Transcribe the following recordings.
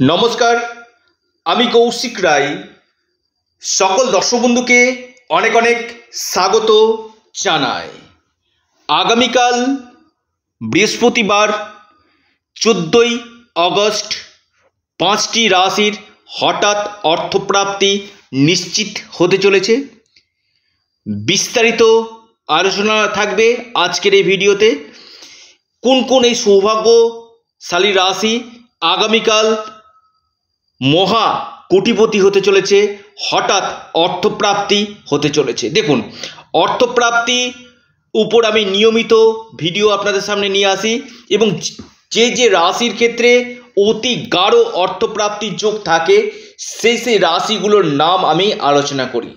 নমস্কার, আমি কৌশিক রায়। সকল দর্শক বন্ধুকে অনেক অনেক স্বাগত জানাই। আগামীকাল বৃহস্পতিবার 14ই আগস্ট 5টি রাশির হঠাৎ অর্থপ্রাপ্তি নিশ্চিত হতে চলেছে। বিস্তারিত আলোচনা থাকবে আজকের এই ভিডিওতে। কোন কোন এই সৌভাগ্যশালী রাশি আগামীকাল মহা কোটিপতি হতে চলেছে, হঠাৎ অর্থপ্রাপ্তি হতে চলেছে। দেখুন, অর্থপ্রাপ্তি উপর আমি নিয়মিত ভিডিও আপনাদের সামনে নিয়ে আসি এবং যে যে রাশির ক্ষেত্রে অতি গাঢ় অর্থপ্রাপ্তির যোগ থাকে সেই রাশিগুলোর নাম আমি আলোচনা করি।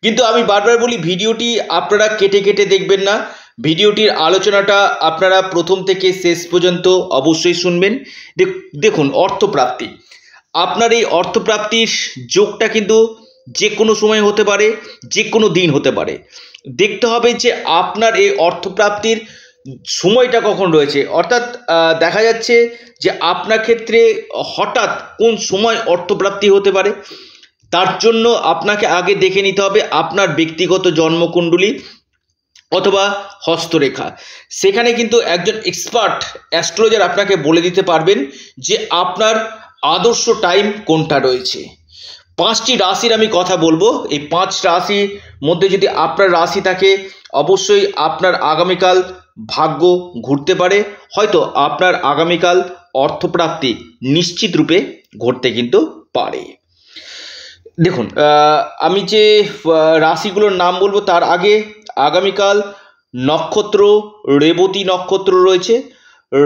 কিন্তু আমি বারবার বলি, ভিডিওটি আপনারা কেটে কেটে দেখবেন না। ভিডিওটির আলোচনাটা আপনারা প্রথম থেকে শেষ পর্যন্ত অবশ্যই শুনবেন। দেখুন, অর্থপ্রাপ্তি, আপনার এই অর্থপ্রাপ্তির যোগটা কিন্তু যে কোনো সময় হতে পারে, যে কোনো দিন হতে পারে। দেখতে হবে যে আপনার এই অর্থপ্রাপ্তির সময়টা কখন রয়েছে। অর্থাৎ দেখা যাচ্ছে যে আপনার ক্ষেত্রে হঠাৎ কোন সময় অর্থপ্রাপ্তি হতে পারে, তার জন্য আপনাকে আগে দেখে নিতে হবে আপনার ব্যক্তিগত জন্মকুণ্ডলী অথবা হস্তরেখা। সেখানে কিন্তু একজন এক্সপার্ট অ্যাস্ট্রোলজার আপনাকে বলে দিতে পারবেন যে আপনার আদর্শ টাইম কোনটা রয়েছে। 5টি রাশির আমি কথা বলবো। এই 5 রাশির মধ্যে যদি আপনার রাশি থাকে, অবশ্যই আপনার আগামীকাল ভাগ্য ঘুরতে পারে। হয়তো আপনার আগামীকাল অর্থপ্রাপ্তি নিশ্চিত রূপে ঘটতে কিন্তু পারে। দেখুন, আমি যে রাশিগুলোর নাম বলবো তার আগে আগামীকাল নক্ষত্র রেবতী নক্ষত্র রয়েছে।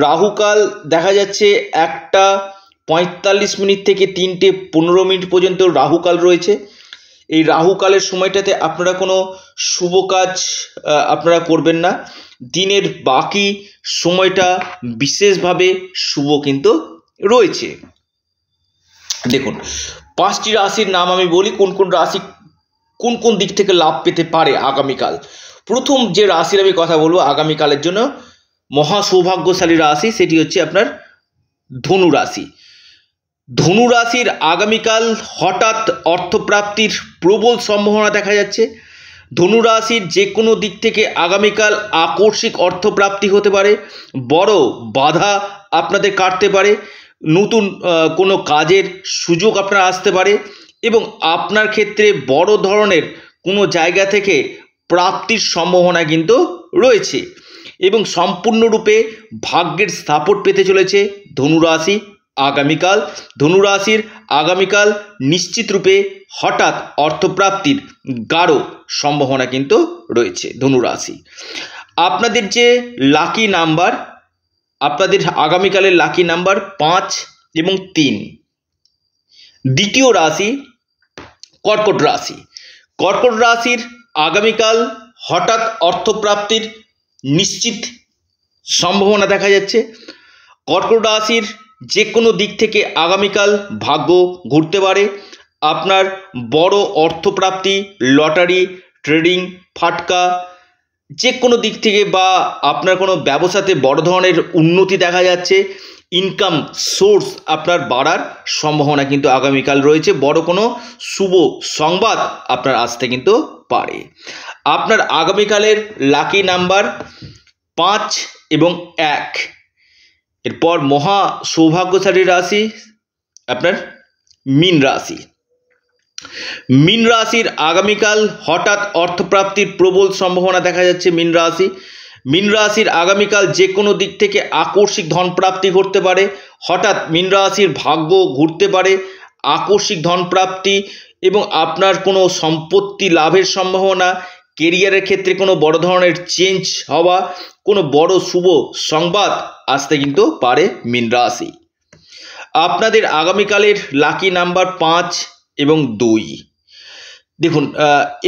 রাহুকাল দেখা যাচ্ছে 1:45 থেকে 3:15 পর্যন্ত রাহুকাল রয়েছে। এই রাহুকালের সময়টাতে আপনারা কোনো শুভ কাজ আপনারা করবেন না। দিনের বাকি সময়টা বিশেষভাবে শুভ কিন্তু রয়েছে। দেখুন, 5টি রাশির নাম আমি বলি, কোন কোন রাশি কোন কোন দিক থেকে লাভ পেতে পারে আগামীকাল। প্রথম যে রাশির আমি কথা বলবো আগামীকালের জন্য মহা সৌভাগ্যশালী রাশি, সেটি হচ্ছে আপনার ধনু রাশি। ধনু রাশির আগামীকাল হঠাৎ অর্থপ্রাপ্তির প্রবল সম্ভাবনা দেখা যাচ্ছে। ধনু রাশির যে কোনো দিক থেকে আগামীকাল আকস্মিক অর্থপ্রাপ্তি হতে পারে, বড় বাধা আপনাদের কাটতে পারে, নতুন কোনো কাজের সুযোগ আপনার আসতে পারে এবং আপনার ক্ষেত্রে বড় ধরনের কোনো জায়গা থেকে প্রাপ্তির সম্ভাবনা কিন্তু রয়েছে এবং সম্পূর্ণরূপে ভাগ্যের সাপোর্ট পেতে চলেছে ধনুরাশি আগামীকাল। ধনুরাশির আগামীকাল নিশ্চিত রূপে হঠাৎ অর্থপ্রাপ্তির গাঢ় সম্ভাবনা কিন্তু রয়েছে ধনুরাশি। আপনাদের যে লাকি নাম্বার, আপনাদের আগামীকালের লাকি নাম্বার 5 এবং 3। দ্বিতীয় রাশি কর্কট রাশি। কর্কট রাশির আগামীকাল হঠাৎ অর্থপ্রাপ্তির নিশ্চিত সম্ভাবনা দেখা যাচ্ছে। কর্কট রাশির যে কোনো দিক থেকে আগামীকাল ভাগ্য ঘুরতে পারে। আপনার বড় অর্থপ্রাপ্তি, লটারি, ট্রেডিং, ফাটকা, যে কোনো দিক থেকে বা আপনার কোনো ব্যবসাতে বড় ধরনের উন্নতি দেখা যাচ্ছে। ইনকাম সোর্স আপনার বাড়ার সম্ভাবনা কিন্তু আগামীকাল রয়েছে। বড় কোনো শুভ সংবাদ আপনার আসতে কিন্তু পারে। আপনার আগামীকালের লাকি নাম্বার 5 এবং 1। এরপর মহা সৌভাগ্যশালী রাশি আপনার মীন রাশি। মীন রাশির আগামীকাল হঠাৎ অর্থপ্রাপ্তির প্রবল সম্ভাবনা দেখা যাচ্ছে মীন রাশি। মীন রাশির আগামীকাল যে কোনো দিক থেকে আকস্মিক ধনপ্রাপ্তি ঘটতে পারে। হঠাৎ মীন রাশির ভাগ্য ঘুরতে পারে, আকস্মিক ধনপ্রাপ্তি এবং আপনার কোনো সম্পত্তি লাভের সম্ভাবনা, কেরিয়ারের ক্ষেত্রে কোনো বড় ধরনের চেঞ্জ হওয়া, কোনো বড় শুভ সংবাদ আসতে কিন্তু পারে মীন রাশি। আপনাদের আগামীকালের লাকি নাম্বার 5 এবং 2। দেখুন,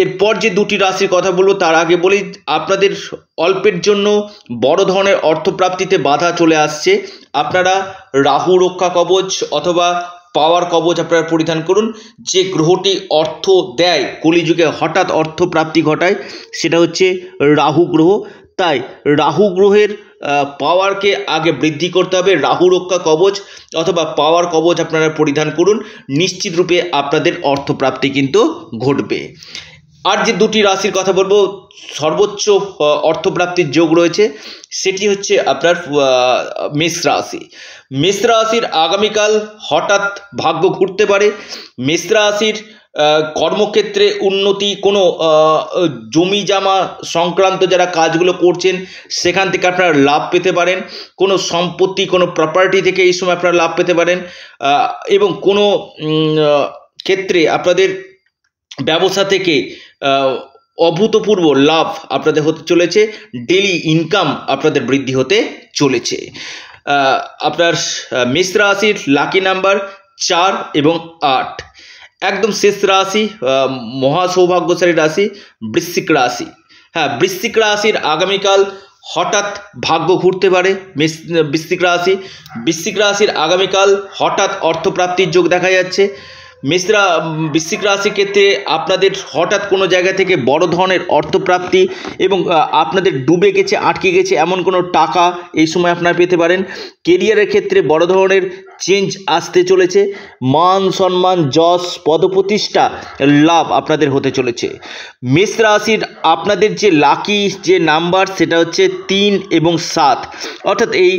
এরপর যে 2টি রাশির কথা বলবো তার আগে বলি, আপনাদের অল্পের জন্য বড় ধরনের অর্থপ্রাপ্তিতে বাধা চলে আসছে। আপনারা রাহু রক্ষা কবচ অথবা পাওয়ার কবচ আপনারা পরিধান করুন। যে গ্রহটি অর্থ দেয়, কলিযুগে হঠাৎ অর্থপ্রাপ্তি ঘটায়, সেটা হচ্ছে রাহু গ্রহ। তাই রাহু গ্রহের পাওয়ারকে আগে বৃদ্ধি করতে হবে। রাহু রক্ষা কবচ অথবা পাওয়ার কবচ আপনারা পরিধান করুন, নিশ্চিত রূপে আপনাদের অর্থপ্রাপ্তি কিন্তু ঘটবে। আর যে দুটি রাশির কথা বলবো সর্বোচ্চ অর্থপ্রাপ্তির যোগ রয়েছে, সেটি হচ্ছে আপনার মেষ রাশি। মেষ রাশির আগামীকাল হঠাৎ ভাগ্য ঘুরতে পারে। মেষ রাশির কর্মক্ষেত্রে উন্নতি, কোনো জমি জামা সংক্রান্ত যারা কাজগুলো করছেন সেখান থেকে আপনারা লাভ পেতে পারেন। কোনো সম্পত্তি, কোনো প্রপার্টি থেকে এই সময় আপনারা লাভ পেতে পারেন, এবং কোনো ক্ষেত্রে আপনাদের ব্যবসা থেকে অভূতপূর্ব লাভ আপনাদের হতে চলেছে। ডেলি ইনকাম আপনাদের বৃদ্ধি হতে চলেছে। আপনার মেষ রাশির লাকি নাম্বার 4 এবং 8। একদম শেষ রাশি, মহা সৌভাগ্যশালী রাশি বৃশ্চিক রাশি। হ্যাঁ, বৃশ্চিক রাশির আগামীকাল হঠাৎ ভাগ্য ঘুরতে পারে। বৃশ্চিক রাশির আগামীকাল হঠাৎ অর্থপ্রাপ্তির যোগ দেখা যাচ্ছে। বৃশ্চিক রাশির ক্ষেত্রে আপনাদের হঠাৎ কোনো জায়গা থেকে বড় ধরনের অর্থপ্রাপ্তি এবং আপনাদের ডুবে গেছে, আটকে গেছে এমন কোনো টাকা এই সময় আপনারা পেতে পারেন। কেরিয়ারের ক্ষেত্রে বড় ধরনের চেঞ্জ আসতে চলেছে। মান সম্মান, যশ, পদপ্রতিষ্ঠা লাভ আপনাদের হতে চলেছে। মেষ রাশির আপনাদের যে লাকি যে নাম্বার সেটা হচ্ছে 3 এবং 7, অর্থাৎ এই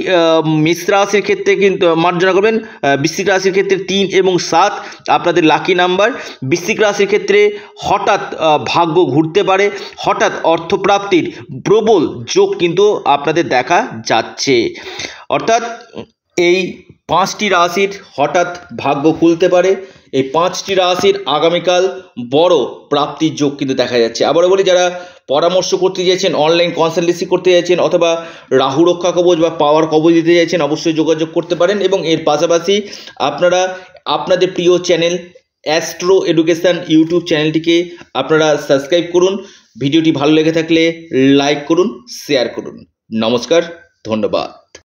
মেষ রাশির ক্ষেত্রে কিন্তু মার্জনা করবেন। বৃশ্চিক রাশির ক্ষেত্রে 3 এবং 7 আপনাদের লাকি নাম্বার। বৃশ্চিক রাশির ক্ষেত্রে হঠাৎ ভাগ্য ঘুরতে পারে, হঠাৎ অর্থপ্রাপ্তির প্রবল যোগ কিন্তু আপনাদের দেখা যাচ্ছে। অর্থাৎ এই 5টি রাশির হঠাৎ ভাগ্য খুলতে পারে। এই 5টি রাশির আগামীকাল বড় প্রাপ্তির যোগ কিন্তু দেখা যাচ্ছে। আবারও বলি, যারা পরামর্শ করতে চাইছেন, অনলাইন কনসালটেন্সি করতে চাইছেন অথবা রাহু রক্ষা কবচ বা পাওয়ার কবচ দিতে চাইছেন, অবশ্যই যোগাযোগ করতে পারেন। এবং এর পাশাপাশি আপনারা আপনাদের প্রিয় চ্যানেল অ্যাস্ট্রো এডুকেশন ইউটিউব চ্যানেলটিকে আপনারা সাবস্ক্রাইব করুন। ভিডিওটি ভালো লেগে থাকলে লাইক করুন, শেয়ার করুন। নমস্কার, ধন্যবাদ।